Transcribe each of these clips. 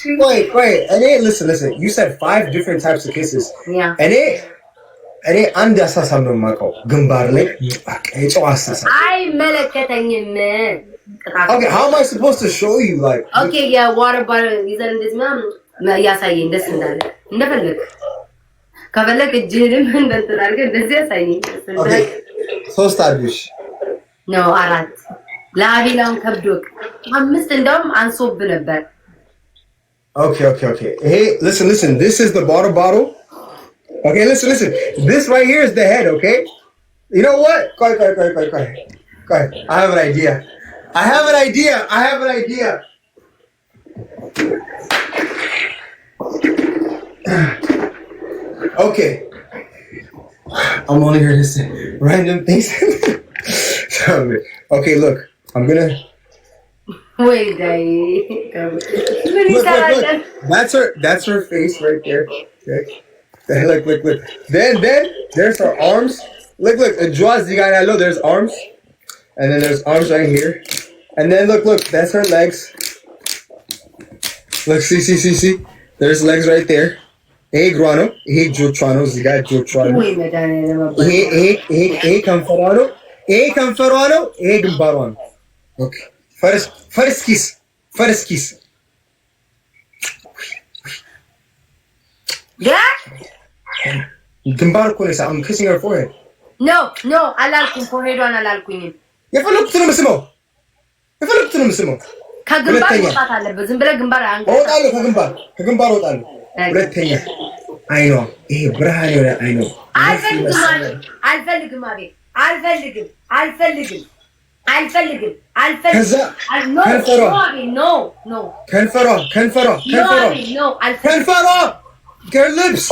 Wait. Listen. You said 5 different types of kisses. Yeah. እኔ አንድ አሳሳም ነው የማውቀው ግንባር ላይ የጨዋ አሳሳም አይመለከተኝም Okay, how am I supposed to show you like Okay, yeah, water bottle ይዘን እንደዚህ ያሳየኝ ደስ እንዳለ እንደፈለክ ከፈለክ እጅህንም እንደዚህ አድርገህ እንደዚህ ያሳየኝ Okay, 3 አድርሽ ነው 4 ለአቢላውን ከብዶክ 5 እንደውም አንሶብ ነበር Okay. Hey, listen. This is the water bottle. Okay, listen. This right here is the head, okay? You know what? Go ahead. I have an idea. Okay. I'm only here to say random things. Okay, look. I'm gonna... Wait, Look. That's her face right there. Okay. Look. Then there's her arms. Look. Draws the guy I know. There's arms, and then there's arms right here, and then look. That's her legs. Look, see. There's legs right there. Hey, Grano. Hey, Jotrano. The guy Jotrano. Hey, Camfarano. Hey, Gumbaron. Okay. First kiss. Yeah? ግንባር እኮ ነው I'm kissing her forehead. No, አላልኩም forehead-ን አላልኩኝም። የፈለኩትን ነው የምስመው። ከግንባር መውጣት አለበት። ዝም ብለህ ግንባር አንገት እወጣለሁ ከግንባር እወጣለሁ። ሁለተኛ አይኗ ይሄ ብርሃን የሆነ አይኗ አልፈልግም። ከዛ ከንፈሯ Her lips.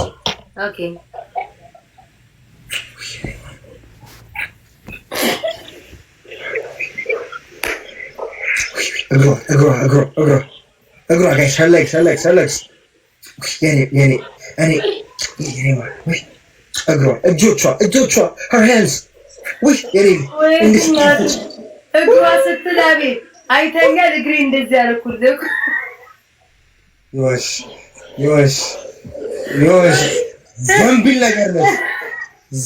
Okay. Agro, guys, her legs. Yani. Wait. Agro, Jotra, her hands. Wait, yani. Agro, ስትላቢ አይተኛል እግሬ እንደዚህ ያልኩልህ Yosh.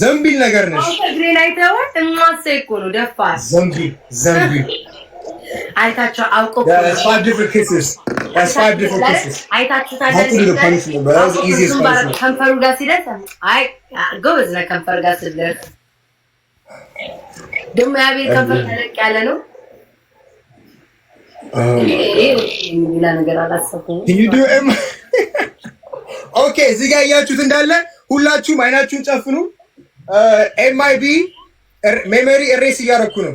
ዘንቢል ነገር ነሽ። እግሬን አይተኸዋል? እማሰይ እኮ ነው ደፋር። ዘንቢል አይታችሁ አውቀው That's 5 different kisses. አይታችሁ ታዲያ ከንፈሩ ጋር ሲደርስ አይ ጎበዝ ነህ። ከንፈር ጋር ሲደርስ ደግሞ ያቤት ከንፈር ተለቅ ያለ ነው። ሌላ ነገር አላሰብኩም። ኦኬ እዚህ ጋር ያያችሁት እንዳለ ሁላችሁም አይናችሁን ጨፍኑ። ኤምአይቢ ሜሞሪ ኤሬስ እያደረኩ ነው።